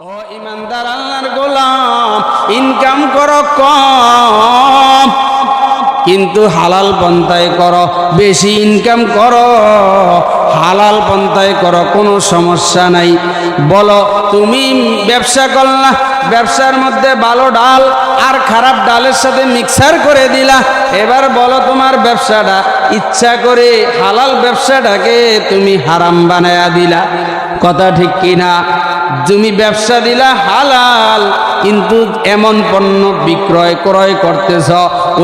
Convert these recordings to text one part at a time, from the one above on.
ও ইমানদার আল্লাহর গোলাম, ইনকাম করো কম কিন্তু হালাল পন্থায় করো, বেশি ইনকাম করো হালাল পন্থায় করো, কোনো সমস্যা নাই। বলো তুমি ব্যবসা করলা, ব্যবসার মধ্যে ভালো ডাল আর খারাপ ডালের সাথে মিক্সার করে দিলা, এবার বলো তোমার ব্যবসাটা ইচ্ছা করে হালাল ব্যবসাটাকে তুমি হারাম বানায়া দিলা, কথা ঠিক কিনা? তুমি ব্যবসা দিলা হালাল কিন্তু এমন পণ্য বিক্রয় ক্রয় করতেছ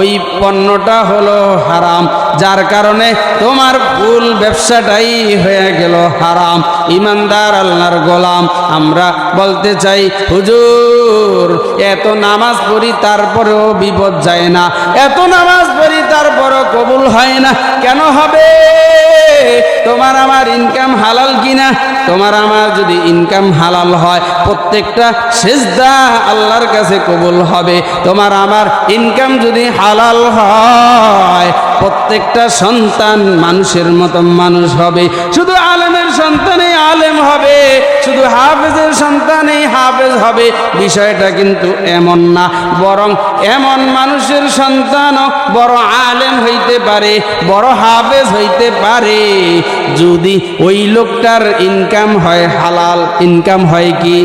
ওই পণ্যটা হলো হারাম, যার কারণে তোমার ভুল ব্যবসাটাই হয়ে গেল হারাম। ইমানদার আল্লাহর গোলাম, আমরা বলতে চাই হুজুর এত নামাজ পড়ি তারপরেও বিপদ যায় না, এত নামাজ পড়ি তারপরেও কবুল হয় না, কেন হবে? তোমার আমার ইনকাম হালাল কিনা? তোমার আমার যদি ইনকাম হালাল হয় প্রত্যেকটা সিজদা আল্লাহর কাছে কবুল হবে। তোমার আমার ইনকাম যদি হালাল হয় প্রত্যেকটা সন্তান মানুষের মতো মানুষ হবে। শুধু আলেমের সন্তানই আলেম হবে, শুধু হাফেজের সন্তানই হাফেজ হবে, বিষয়টা কিন্তু এমন না। বরং এমন মানুষের সন্তানও বড় আলেম হইতে পারে, বড় হাফেজ হইতে পারে যদি ওই লোকটার ইনকাম হয় হালাল। ইনকাম হয় কি?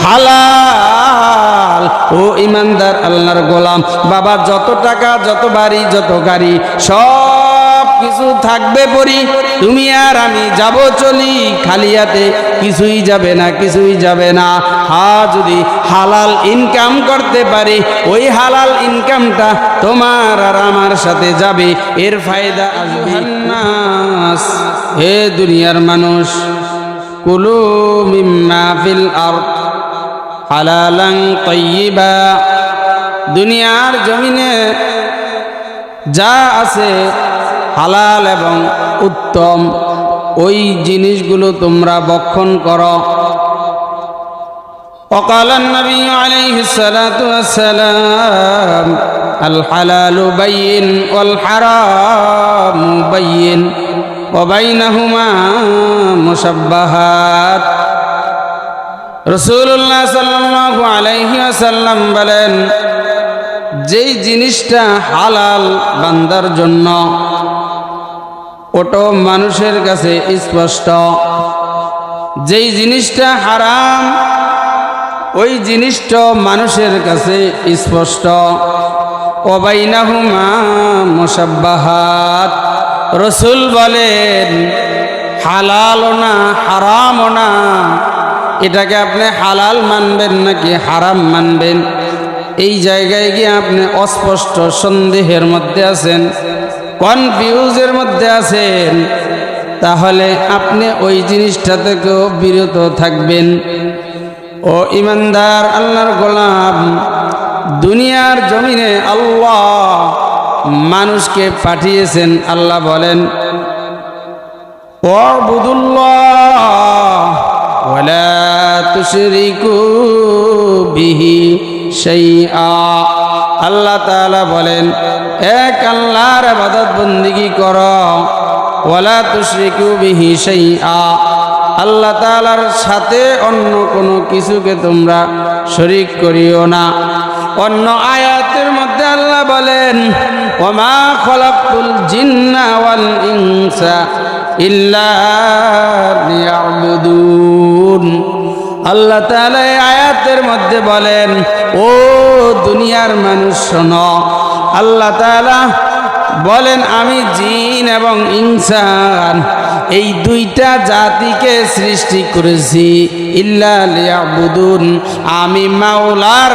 হালাল। ও ইমানদার আল্লাহর গোলাম, বাবা যত টাকা, যত বাড়ি, যত গাড়ি সব কিছু থাকবে পরি, তুমি আর আমি যাব চলি খালি হাতে, কিছুই যাবে না, কিছুই যাবে না। হ্যাঁ, যদি হালাল ইনকাম করতে পারি ওই হালাল ইনকামটা তোমার আর আমার সাথে যাবে, এর ফায়দা আসবে। হে দুনিয়ার মানুষ, কুলু মিম্মা ফিল আরদ হালালান তাইয়্যিবা, দুনিয়ার জমিনে যা আছে হালাল এবং উত্তম ওই জিনিসগুলো তোমরা ভক্ষণ করো। وقال النبي عليه الصلاة والسلام الحلال بين والحرام بين وبينهما مشبهات। রাসূলুল্লাহ সাল্লাল্লাহু আলাইহি ওয়াসাল্লাম বলেন, যেই জিনিসটা হালাল বান্দার জন্য ওটা মানুষের কাছে স্পষ্ট, যেই জিনিসটা হারাম ওই জিনিসটা মানুষের কাছে স্পষ্ট। ওয়াবাইনাহুমা মুশাব্বাহাত, রাসূল বলেন হালালও না হারামও না, এটাকে আপনি হালাল মানবেন নাকি হারাম মানবেন, এই জায়গায় গিয়ে আপনি অস্পষ্ট সন্দেহের মধ্যে আছেন, কনফিউজের মধ্যে আছেন, তাহলে আপনি ওই জিনিসটা থেকেও বিরত থাকবেন। ও ইমানদার আল্লাহর গোলাম, দুনিয়ার জমিনে আল্লাহ মানুষকে পাঠিয়েছেন। আল্লাহ বলেন ওয়াবুদুল্লাহ ওয়ালা তুশরিকু বিহি শাইআ। আল্লাহ তাআলা বলেন এক আল্লাহর ইবাদত বন্দেগী করো, ওয়ালা তুশরিকু বিহি শাইআ, আল্লাহ তাআলার সাথে অন্য কোনো কিছুকে তোমরা শরীক করিও না। অন্য আয়াতের মধ্যে আল্লাহ বলেন ওয়ামা খলাকতুল জিন্না ওয়াল ইনসা ইল্লা লিয়াবুদুন। আল্লাহ তাআলা এই আয়াতের মধ্যে বলেন ও দুনিয়ার মানুষ শোনো, আল্লাহ তাআলা বলেন আমি জিন এবং ইনসান এই দুইটা জাতিকে সৃষ্টি করেছি ইল্লা লিয়াবুদুন, আমি মাওলার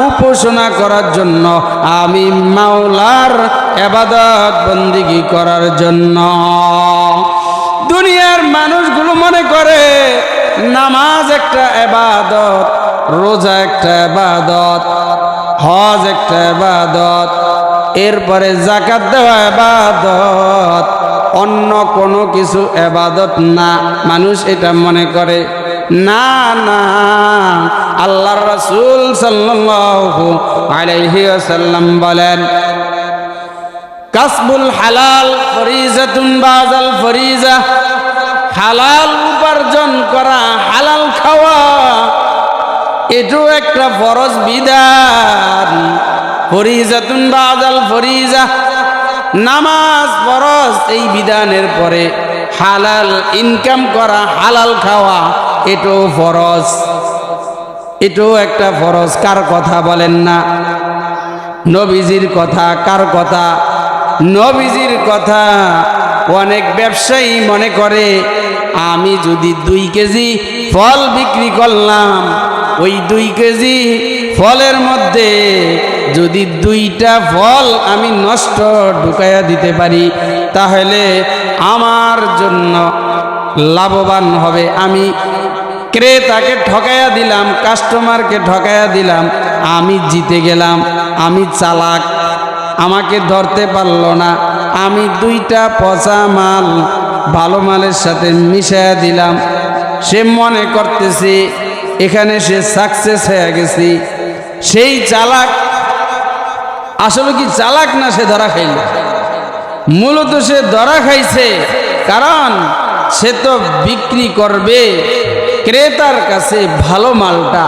উপাসনা করার জন্য, আমি মাওলার ইবাদত বন্দেগী করার জন্য। দুনিয়ার মানুষগুলো মনে করে নামাজ একটা ইবাদত, রোজা একটা ইবাদত, হজ একটা ইবাদত, এরপরে যাকাত দেওয়া ইবাদত, অন্য কোনো কিছু ইবাদত না। মানুষ এটা মনে করে। না না, আল্লাহর রাসূল সাল্লাল্লাহু আলাইহি ওয়াসাল্লাম বলেন কাসবুল হালাল ফরিজাতুন বাযাল ফরিজা, হালাল উপার্জন করা, হালাল খাওয়া একটা ফরজ বিধান। ফরিজাতুন বাদাল ফরিজা, নামাজ ফরজ, এই বিধানের পরে হালাল ইনকাম করা, হালাল খাওয়া, এটাও ফরজ, এটাও একটা ফরজ। কার কথা বলেন না? নবীজির কথা। কার কথা? নবীজির কথা। অনেক ব্যবসায়ী মনে করে আমি যদি 2 কেজি ফল বিক্রি করলাম, ওই 2 কেজি ফলের মধ্যে যদি 2টা ফল আমি নষ্ট ঢুকাইয়া দিতে পারি, তাহলে আমার জন্য লাভবান হবে। আমি ক্রেতাকে ঠকাইয়া দিলাম, কাস্টমারকে ঠকাইয়া দিলাম, আমি জিতে গেলাম, আমি চালাক, আমাকে ধরতে পারল না। আমি 2টা পচা মাল ভালো মালের সাথে মিশাইয়া দিলাম। সে মনে করতেছে এখানে সে সাকসেস হয়ে গেছে। সেই চালাক আসলে কি চালাক না সে ধরা খাইল? মূলত সে ধরা খাইছে, কারণ সে তো বিক্রি করবে ক্রেতার কাছে ভালো মালটা,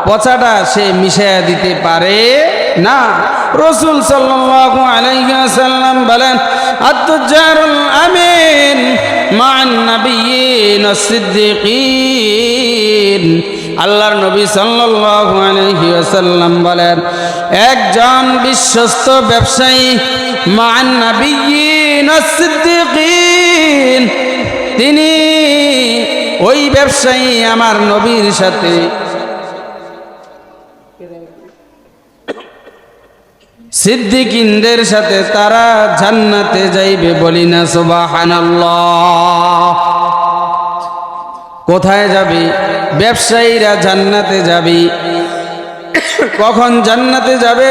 পচাটা সে মিশাইয়া দিতে পারে না। রাসূল সাল্লাল্লাহু আলাইহি ওয়াসাল্লাম বলেন, আত-তুজারুল আমিন মা'আন নাবিয়্যিন ওয়াস-সিদ্দিকিন। আল্লাহর নবী সাল্লাল্লাহু আলাইহি ওয়াসাল্লাম বলেন, একজন বিশ্বস্ত ব্যবসায়ী মা'আন নাবিয়্যিন ওয়াস-সিদ্দিকিন, তিনি ওই ব্যবসায়ী আমার নবীর সাথে সিদ্দিকিনদের সাথে তারা জান্নাতে যাইবে। বলি না সুবহানাল্লাহ। কোথায় যাবে? ব্যবসায়ীরা জান্নাতে যাবে। কখন জান্নাতে যাবে?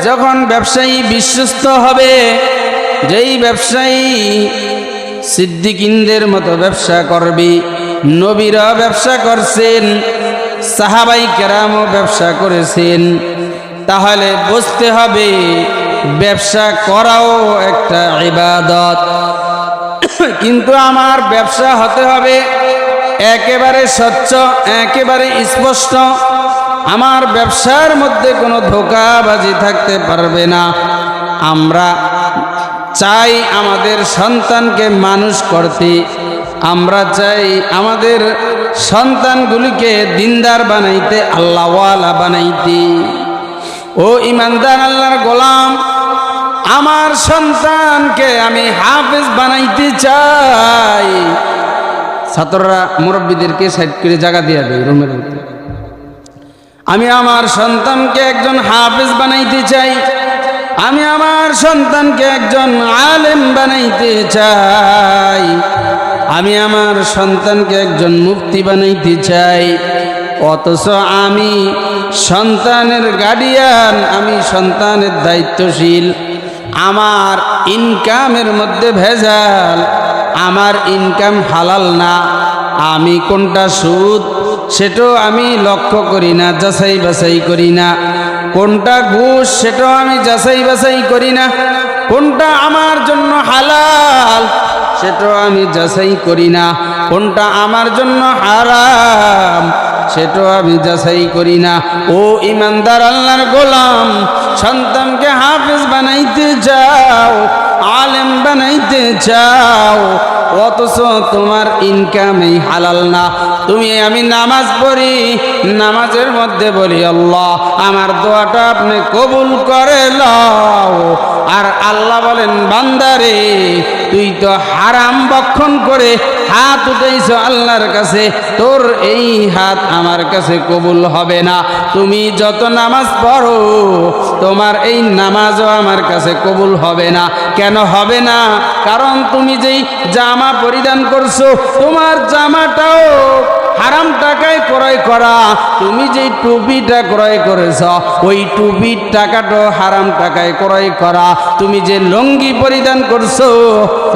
যখন ব্যবসায়ী বিশ্বস্ত হবে। যেই ব্যবসায়ী সিদ্দিকিনদের মতো ব্যবসা করবে। নবীরা ব্যবসা করছেন, সাহাবাই কেরামও ব্যবসা করেছেন। তাহলে বুঝতে হবে ব্যবসা করাও একটা ইবাদত। কিন্তু আমার ব্যবসা হতে হবে একেবারে স্বচ্ছ, একেবারে স্পষ্ট। আমার ব্যবসার মধ্যে কোনো ধোঁকাবাজি থাকতে পারবে না। আমরা চাই আমাদের সন্তানকে মানুষ করতে, আমরা চাই আমাদের সন্তানগুলিকে দিনদার বানাইতে, আল্লাহওয়ালা বানাইতে। ও ইমানদার আল্লাহর গোলাম, আমার সন্তানকে আমি হাফেজ বানাইতে চাই। ছাত্ররা মুরব্বীদেরকে সাইড করে জায়গা দিয়ে দেয় রুমের মধ্যে। আমি আমার সন্তানকে একজন হাফেজ বানাইতে চাই, আমি আমার সন্তানকে একজন আলেম বানাইতে চাই, আমি আমার সন্তানকে একজন মুফতি বানাইতে চাই। অথচ আমি সন্তানের গার্ডিয়ান, আমি সন্তানের দায়িত্বশীল। আমার ইনকামের মধ্যে ভেজাল, আমার ইনকাম হালাল না। আমি কোনটা সুদ সেটাও আমি লক্ষ্য করি না, যাচাই বাছাই করি না। কোনটা ঘুষ সেটাও আমি যাচাই বাছাই করি না। কোনটা আমার জন্য হালাল সেটাও আমি যাচাই করি না। কোনটা আমার জন্য হারাম সেটাও আমি যাচাই করি না। ও ইমানদার আল্লাহর গোলাম, সন্তানকে হাফেজ বানাইতে চাও, আলেম বানাইতে চাও, অথচ তোমার ইনকামই হালাল না। তুমি আমি নামাজ পড়ি, নামাজের মধ্যে বলি আল্লাহ আমার দোয়াটা আপনি কবুল করে লও, আর আল্লাহ বলেন বান্দারে তুই তো হারাম ভক্ষণ করে হাত উঠাইছ আল্লাহর কাছে, তোর এই হাত আমার কাছে কবুল হবে না। তুমি যত নামাজ পড়ো তোমার এই নামাজও আমার কাছে কবুল হবে না। কেন হবে না? কারণ তুমি যেই জামা পরিধান করছো তোমার জামাটাও হারাম টাকায় ক্রয় করা। তুমি যেই টুপিটা ক্রয় করেছ ওই টুপির টাকাটাও হারাম টাকায় ক্রয় করা। তুমি যে লুঙ্গি পরিধান করছো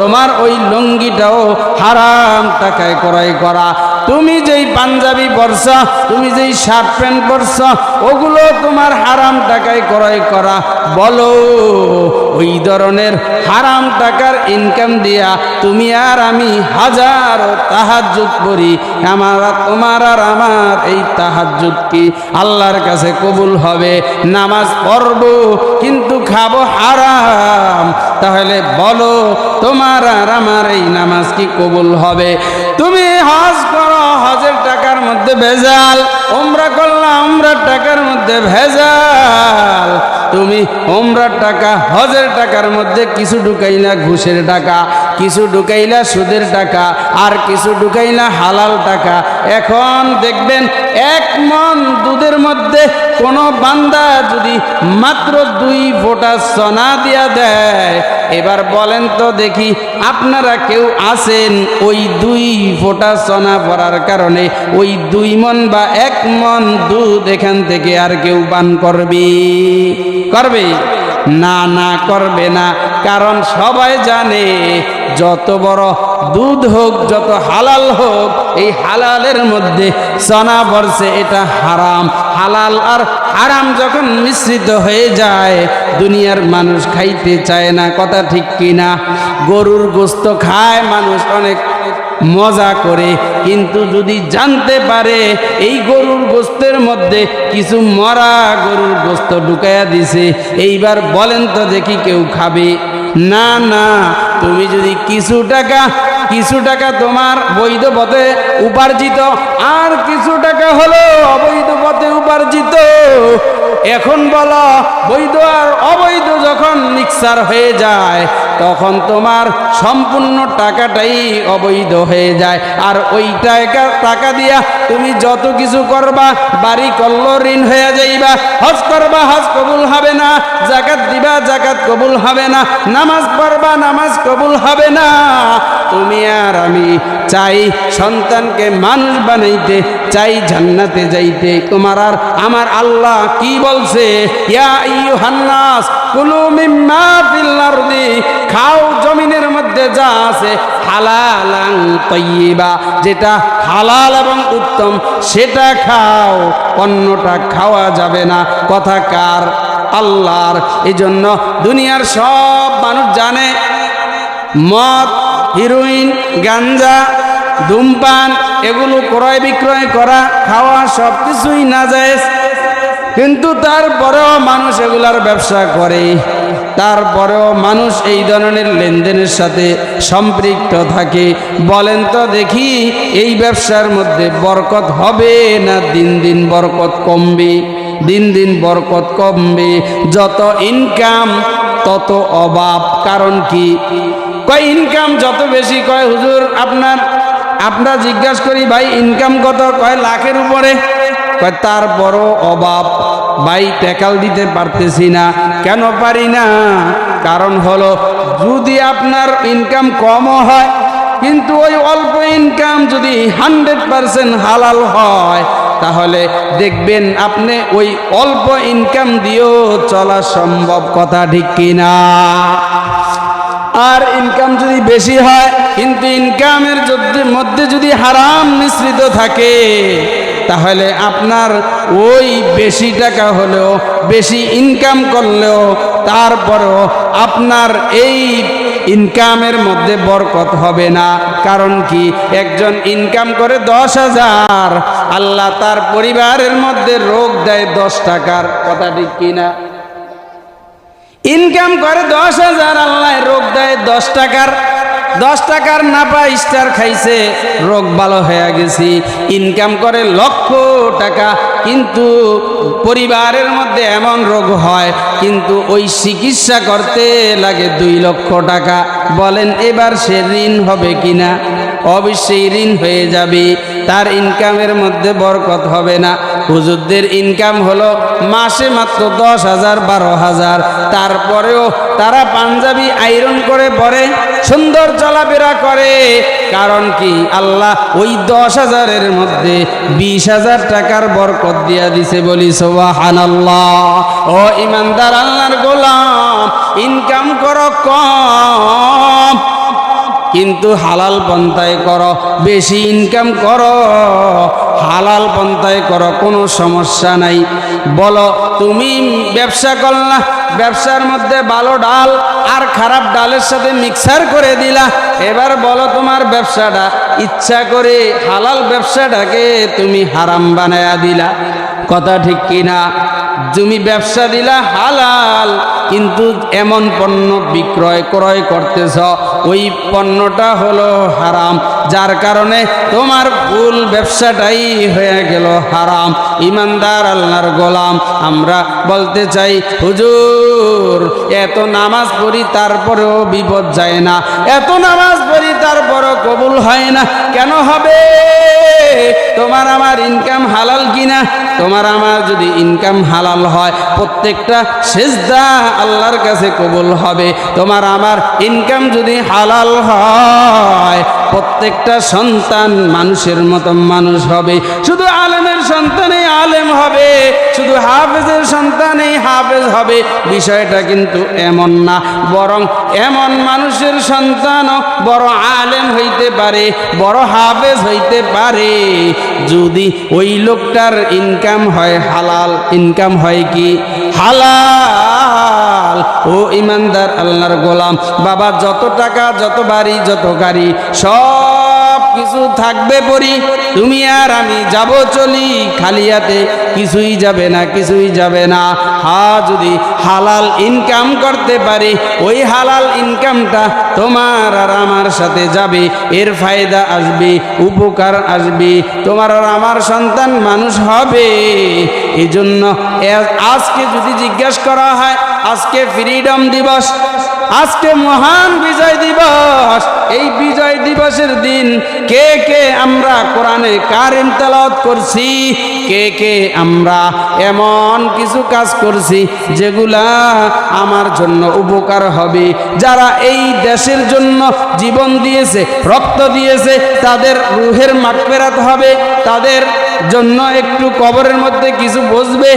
তোমার ওই লুঙ্গিটাও হারাম টাকায় ক্রয় করা। তুমি যেই পাঞ্জাবি পরছ, তুমি যেই শার্ট প্যান্ট পরছ ওগুলো তোমার হারাম টাকায় ক্রয় করা। বলো ওই ধরনের হারাম টাকার ইনকাম দিয়া তুমি আর আমি হাজারো তাহাজ্জুদ পড়ি, তোমার আর আমার এই তাহাজ্জুদ কি আল্লাহর কাছে কবুল হবে? নামাজ পড়ব কিন্তু খাবো হারাম, তাহলে বলো তোমার আর আমার এই নামাজ কি কবুল হবে? তুমি হজ করো, হজের টাকার মধ্যে ভেজাল, উমরা করলাম, উমরার টাকার মধ্যে ভেজাল। তুমি উমরার টাকা হজের টাকার মধ্যে কিছু ঢুকাইলা ঘুষের টাকা, কিছু ঢুকাইলা সুদের টাকা, আর কিছু ঢুকাইলা হালাল টাকা। এখন দেখবেন 1 মণ দুধের মধ্যে কোনো বান্দা যদি মাত্র 2 ফোঁটা সোনা দিয়া দেয়, এবার বলেন তো দেখি আপনারা কেউ আছেন ওই 2 ফোঁটা সোনা পড়ার কারণে ওই 2 মণ বা 1 মণ দুধ এখান থেকে আর কেউ পান করবে? না, না করবে না। কারণ সবাই জানে যত বড় দুধ হোক, যত হালাল হোক, এই হালালের মধ্যে সোনা পড়ছে, এটা হারাম। হালাল আর হারাম যখন মিশ্রিত হয়ে যায়, দুনিয়ার মানুষ খাইতে চায় না, কথা ঠিক কিনা? গরুর গোস্ত খায় মানুষ অনেক মজা করে, কিন্তু যদি জানতে পারে এই গরুর গোস্তের মধ্যে কিছু মরা গরুর গোস্ত ঢুকাইয়া দিছে, এইবার বলেন তো দেখি কেউ খাবে? না, না। তুমি যদি কিছু টাকা তোমার বৈধ পথে উপার্জিত, আর কিছু টাকা হলো অবৈধ পথে উপার্জিত, এখন বলো বৈধ আর অবৈধ যখন মিক্সার হয়ে যায়, তখন তোমার সম্পূর্ণ টাকাটাই অবৈধ হয়ে যায়। আর ওই টাকা দিয়া তুমি যত কিছু করবা, বাড়ি করলো ঋণ হয়ে যাইবা, হজ করবা হজ কবুল হবে না, জাকাত দিবা জাকাত কবুল হবে না, নামাজ পড়বা নামাজ কবুল হবে না। তুমি আর আমি চাই সন্তানকে মানুষ বানাইতে, চাই জান্নাতে যাইতে। তোমার আর আমার আল্লাহ কি বলছে? ইয়া আইয়ুহান নাস কুলু মিম্মা ফিল আরদি, খাও জমিনের মধ্যে যা আছে হালালান তাইয়্যিবা, যেটা হালাল এবং উত্তম সেটা খাও, অন্যটা খাওয়া যাবে না। কথা কার? আল্লাহর। এই জন্য দুনিয়ার সব মানুষ জানে মদ, হিরোইন, গাঞ্জা, ধূমপান এগুলো ক্রয় বিক্রয় করা, খাওয়া সব কিছুই নাজায়েজ, কিন্তু তারপরেও মানুষ এগুলার ব্যবসা করে, তারপরেও মানুষ এই ধরনের লেনদেনের সাথে সম্পৃক্ত থাকে। বলেন তো দেখি এই ব্যবসার মধ্যে বরকত হবে না দিন দিন বরকত কমবে? দিন দিন বরকত কমবে। যত ইনকাম তত অভাব। কারণ কি? কয় ইনকাম যত বেশি, কয় হুজুর আপনার জিজ্ঞাসা করি ভাই ইনকাম কত? কয় লাখের উপরে। কয় তারপরও অভাব ভাই, টেকাল দিতে পারতেছি না। কেন পারি না? কারণ হলো যদি আপনার ইনকাম কমও হয়, কিন্তু ওই অল্প ইনকাম যদি 100% হালাল হয়, তাহলে দেখবেন আপনি ওই অল্প ইনকাম দিয়েও চলা সম্ভব। কথা ঠিক কিনা? আর ইনকাম যদি বেশি হয়, কিন্তু ইনকামের মধ্যে যদি হারাম মিশ্রিত থাকে, তাহলে আপনার ওই বেশি টাকা হলেও, বেশি ইনকাম করলেও, তারপরেও আপনার এই ইনকামের মধ্যে বরকত হবে না। কারণ কি? একজন ইনকাম করে 10,000, আল্লাহ তার পরিবারের মধ্যে রোগ দেয় 10 টাকার। কথা ঠিক কিনা? ইনকাম করে 10,000, আল্লাহ রোগ দেয় 10 টাকার। 10 টাকার নাপা স্টার খাইছে, রোগ ভালো হয়ে গেছি। ইনকাম করে লক্ষ টাকা, কিন্তু পরিবারের মধ্যে এমন রোগ হয়, কিন্তু ওই চিকিৎসা করতে লাগে 2 লক্ষ টাকা। বলেন এবার সে ঋণ হবে কিনা? অবশ্যই ঋণ হয়ে যাবে। তার ইনকামের মধ্যে বরকত হবে না। হুজুরদের ইনকাম হলো মাসে মাত্র 10,000 12,000, তারপরেও তারা পাঞ্জাবি আয়রন করে পরে, সুন্দর চলাফেরা করে। কারণ কি? আল্লাহ ওই 10,000-এর মধ্যে 20,000 টাকার বরকত দিয়া দিছে। বলি সুবহানাল্লাহ। ও ইমানদার আল্লাহর গোলাম, ইনকাম করো কম, কিন্তু হালাল পন্থায় করো, বেশি ইনকাম করো, হালাল পন্থায় করো, কোনো সমস্যা নাই। বলো তুমি ব্যবসা করলা, ব্যবসার মধ্যে ভালো ডাল আর খারাপ ডালের সাথে মিক্সার করে দিলা, এবার বলো তোমার ব্যবসাটা ইচ্ছা করে হালাল ব্যবসাটাকে তুমি হারাম বানায়া দিলা। কথা ঠিক কিনা? তুমি ব্যবসা দিলা হালাল, কিন্তু এমন পণ্য বিক্রয় ক্রয় করতেছ ওই পণ্যটা হলো হারাম, যার কারণে তোমার ভুল ব্যবসাটাই হয়ে গেল হারাম। ইমানদার আল্লাহর গোলাম আমরা বলতে চাই, হুজুর এত নামাজ পড়ি তারপরেও বিপদ যায় না, এত নামাজ পড়ি তারপরও কবুল হয় না, কেন হবে? তোমার আমার ইনকাম হালাল কিনা? তোমার আমার যদি ইনকাম হালাল হয় প্রত্যেকটা সিজদা আল্লাহর কাছে কবুল হবে। তোমার আমার ইনকাম যদি হালাল হয় প্রত্যেকটা সন্তান মানুষের মতো মানুষ হবে। শুধু আলেমের সন্তানই আলেম হবে, শুধু হাফেজের সন্তানই হাফেজ হবে, বিষয়টা কিন্তু এমন না। বরং এমন মানুষের সন্তানও বড় আলেম হইতে পারে, বড় হাফেজ হইতে পারে, যদি ওই লোকটার ইনকাম হয় হালাল। ইনকাম হয় কি? হালাল। ও ইমানদার আল্লাহর গোলাম, বাবা যত টাকা, যত বাড়ি, যত গাড়ি, সব কিছু থাকবে পরি, তুমি আর আমি যাব চলি খালি হাতে, কিছুই যাবে না, কিছুই যাবে না। যদি হালাল ইনকাম করতে পারি, ওই হালাল ইনকামটা তোমার আর আমার সাথে যাবে, এর ফায়দা আসবে, উপকার আসবে, তোমার আর আমার সন্তান মানুষ হবে। এই জন্য আজকে যদি জিজ্ঞাসা করা হয়, আজকে ফ্রিডম দিবস, আজকে মহান বিজয় দিবস, এই বিজয় দিবসের দিন কে কে আমরা কোরআনে কারিম তেলাওয়াত করছি, কে কে আমরা এমন কিছু কাজ করছি যেগুলা আমার জন্য উপকার হবে? যারা এই দেশের জন্য জীবন দিয়েছে, রক্ত দিয়েছে, তাদের রুহের মাগফিরাত হবে, তাদের জন্য একটু কবরের মধ্যে কিছু বসবে,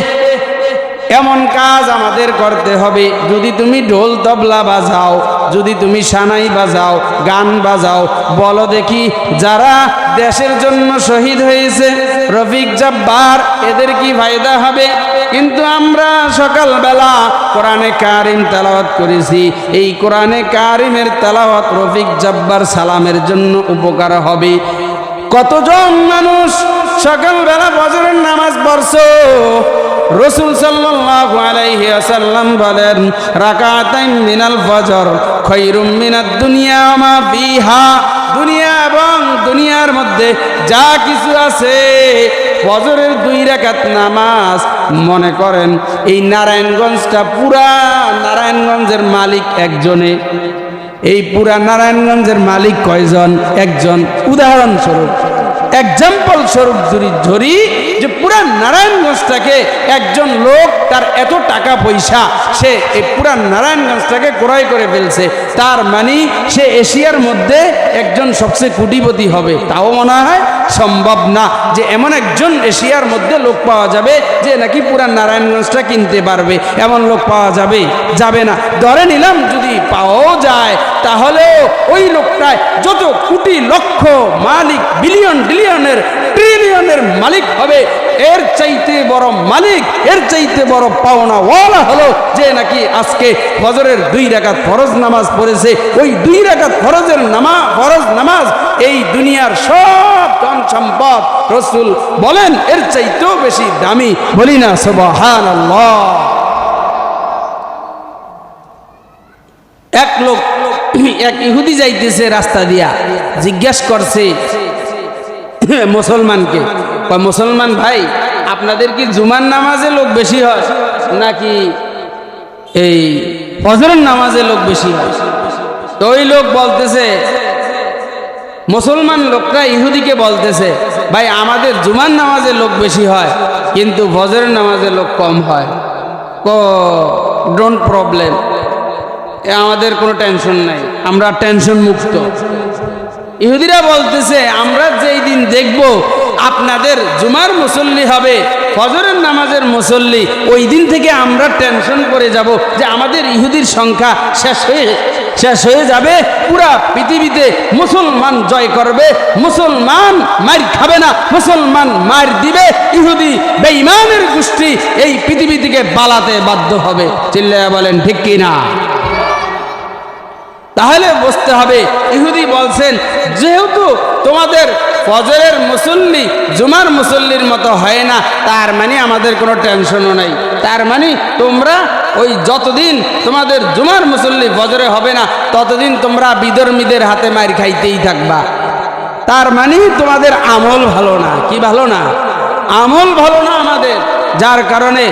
এমন কাজ আমাদের করতে হবে। যদি তুমি ঢোল তবলা বাজাও, যদি তুমি সানাই বাজাও, গান বাজাও, বলো দেখি যারা দেশের জন্য শহীদ হয়েছে, রফিক জব্বার, এদের কি ফায়দা হবে? কিন্তু আমরা সকালবেলা কোরআনে কারিম তেলাওয়াত করেছি, এই কোরআনে কারিমের তেলাওয়াত রফিক জব্বার সালামের জন্য উপকার হবে। কতজন মানুষ সকালবেলা ফজরের নামাজ পড়ছো? রাসূল সাল্লাল্লাহু আলাইহি ওয়াসাল্লাম বলেন, রাকাতাইন মিনাল ফজর খায়রুম মিনাদ দুনিয়া ওয়া মা ফিহা। দুনিয়া এবং দুনিয়ার মধ্যে যা কিছু আছে, ফজরের 2 রাকাত নামাজ, মনে করেন এই নারায়ণগঞ্জটা, পুরা নারায়ণগঞ্জের মালিক একজনে। এই পুরা নারায়ণগঞ্জের মালিক কয়জন? একজন। উদাহরণস্বরূপ, এক্সাম্পল স্বরূপ যদি ধরি যে পুরা নারায়ণগঞ্জটাকে একজন লোক, তার এত টাকা পয়সা, সে এই পুরা নারায়ণগঞ্জটাকে ক্রয় করে ফেলছে, তার মানে সে এশিয়ার মধ্যে একজন সবচেয়ে কোটিপতি হবে। তাও মনে হয় সম্ভব না যে এমন একজন এশিয়ার মধ্যে লোক পাওয়া যাবে যে নাকি পুরা নারায়ণগঞ্জটা কিনতে পারবে। এমন লোক পাওয়া যাবে? যাবে না। ধরে নিলাম যদি পাওয়াও যায়, তাহলে ওই লোকটায় যত কোটি লক্ষ মালিক, বিলিয়ন বিলিয়নের ট্রিলিয়নের মালিক হবে, এর চাইতে বড় মালিক, এর চাইতে বড় পাওনা ওয়ালা হলো যে নাকি আজকে ফজরের 2 রাকাত ফরজ নামাজ পড়েছে। ওই 2 রাকাত ফরজ নামাজ এই দুনিয়ার সব ধন সম্পদ, রাসূল বলেন এর চাইতেও বেশি দামি। বলি না সুবহানাল্লাহ। এক লোক, এক ইহুদি যাইতেছে রাস্তা দিয়া, জিজ্ঞাসা করছে মুসলমানকে, মুসলমান ভাই, আপনাদের কি জুমার নামাজে লোক বেশি হয় নাকি এই ফজরের নামাজে লোক বেশি হয়? তো ওই লোক বলতেছে, মুসলমান লোকটা ইহুদিকে বলতেছে, ভাই আমাদের জুমার নামাজে লোক বেশি হয়, কিন্তু ফজরের নামাজে লোক কম হয়। ডোন্ট প্রবলেম, আমাদের কোনো টেনশন নাই, আমরা টেনশন মুক্ত। ইহুদিরা বলতেছে, আমরা যেই দিন দেখব আপনাদের জুমার মুসল্লি হবে, ফজরের নামাজের মুসল্লি, ওই দিন থেকে আমরা টেনশন করে যাব যে আমাদের ইহুদির সংখ্যা শেষ হয়ে যাবে, পুরা পৃথিবীতে মুসলমান জয় করবে, মুসলমান মার খাবে না, মুসলমান মার দিবে, ইহুদি বেঈমানের গোষ্ঠী এই পৃথিবী থেকে পালাতে বাধ্য হবে। চিল্লায়া বলেন ঠিক কি না? তাহলে বুঝতে হবে, ইহুদি বলছেন যেহেতু তোমাদের ফজরের মুসল্লি জুমার মুসল্লির মতো হয় না, তার মানে আমাদের কোনো টেনশনও নাই, তার মানে তোমরা ওই যতদিন তোমাদের জুমার মুসল্লি ফজরে হবে না ততদিন তোমরা বিধর্মীদের হাতে মার খাইতেই থাকবা। তার মানে তোমাদের আমল ভালো না। কি ভালো না? আমল ভালো না আমাদের। যার কারণে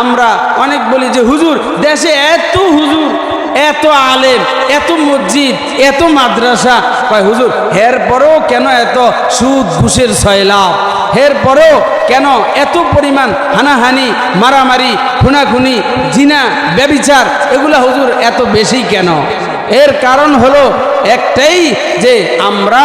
আমরা অনেক বলি যে হুজুর দেশে এত হুজুর, এত আলেম, এত মসজিদ, এত মাদ্রাসা, কয় হুজুর এর পরেও কেন এত সুদ ঘুষের সয়লাভ, এর পরেও কেন এত পরিমাণ হানাহানি, মারামারি, খুনাখুনি, জিনা, ব্যভিচার, এগুলা হুজুর এত বেশি কেন? এর কারণ হলো একটাই, যে আমরা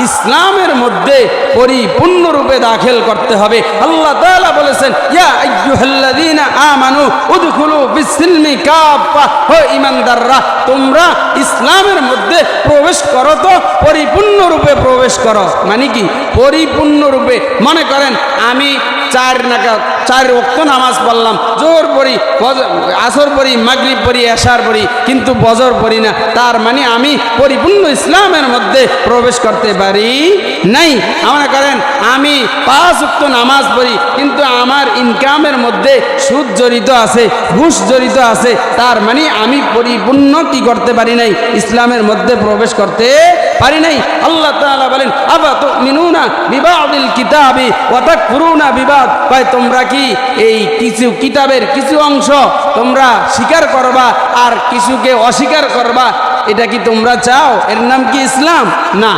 ইসলামের মধ্যে পরিপূর্ণরূপে দাখিল করতে হবে। আল্লাহ তাআলা বলেছেন, ইয়া আইয়ুহাল্লাযীনা আমানু উদখুলু ফিস-সিলমি কাফা, হে ঈমানদাররা তোমরা ইসলামের মধ্যে প্রবেশ করো, তো পরিপূর্ণরূপে প্রবেশ করো। মানে কি পরিপূর্ণরূপে? মনে করেন আমি 4 ওয়াক্ত নামাজ পড়লাম, জোহর পড়ি, আসর পড়ি, মাগরিব পড়ি, এশার পড়ি, কিন্তু ফজর পড়ি না, তার মানে আমি পরিপূর্ণ ইসলামের মধ্যে প্রবেশ করতে পারি নাই। মনে করেন আমি 5 ওয়াক্ত নামাজ পড়ি, কিন্তু আমার ইনকামের মধ্যে সুদ জড়িত আছে, ঘুষ জড়িত আছে, তার মানে আমি পরিপূর্ণ কি করতে পারি নাই? ইসলামের মধ্যে প্রবেশ করতে পারি নাই। আল্লাহ তাআলা বলেন, আফা তুমিনুনা বিবাদিল কিতাবি ওয়া তাকফুরুনা বিবাদ, ভাই তোমরা কি এই কিছু কিতাবের কিছু অংশ তোমরা স্বীকার করবা আর কিছুকে অস্বীকার করবা? এটা কি তোমরা চাও? এর নাম কি ইসলাম? না।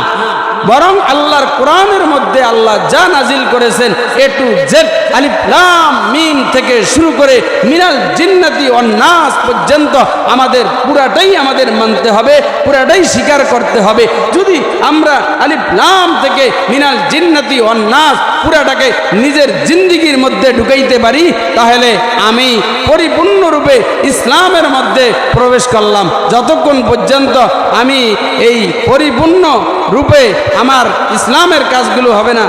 বরং আল্লাহর কোরআনের মধ্যে আল্লাহ যা নাজিল করেছেন এ টু জেড, আলিফ লাম মিম থেকে শুরু করে মিনাল জিন্নাতি ওয়ান নাস পর্যন্ত আমাদের পুরাটাই আমাদের মানতে হবে, পুরাটাই স্বীকার করতে হবে। যদি আমরা আলিফ লাম থেকে মিনাল জিন্নাতি ওয়ান নাস পুরাটাকে নিজের জিন্দিগির মধ্যে ঢুকাইতে পারি, তাহলে আমি পরিপূর্ণরূপে ইসলামের মধ্যে প্রবেশ করলাম। যতক্ষণ পর্যন্ত আমি এই পরিপূর্ণ রূপে আমার ইসলামের কাজগুলো হবে না,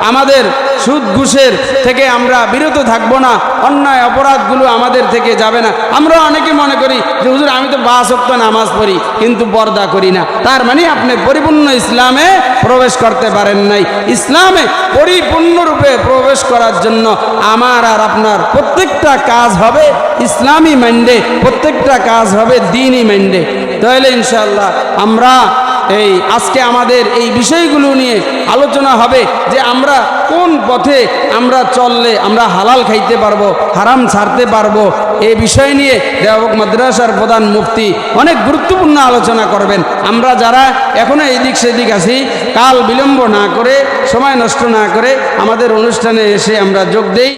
আমাদের সুদ ঘুষের থেকে আমরা বিরত থাকবো না, অন্যায় অপরাধগুলো আমাদের থেকে যাবে না। আমরা অনেকে মনে করি যে হুজুর আমি তো 5 ওয়াক্ত নামাজ পড়ি কিন্তু পর্দা করি না, তার মানে আপনি পরিপূর্ণ ইসলামে প্রবেশ করতে পারেন নাই। ইসলামে পরিপূর্ণরূপে প্রবেশ করার জন্য আমার আর আপনার প্রত্যেকটা কাজ হবে ইসলামী মাইন্ডে, প্রত্যেকটা কাজ হবে দ্বীনি মাইন্ডে। তাহলে ইনশাআল্লাহ আমরা এই আজকে আমাদের এই বিষয়গুলো নিয়ে আলোচনা হবে যে আমরা কোন পথে আমরা চললে আমরা হালাল খাইতে পারবো, হারাম ছাড়তে পারবো। এই বিষয় নিয়ে দেওবন্দ মাদ্রাসার প্রধান মুফতি অনেক গুরুত্বপূর্ণ আলোচনা করবেন। আমরা যারা এখনো এদিক সেদিক আছি, কাল বিলম্ব না করে, সময় নষ্ট না করে আমাদের অনুষ্ঠানে এসে আমরা যোগ দেই।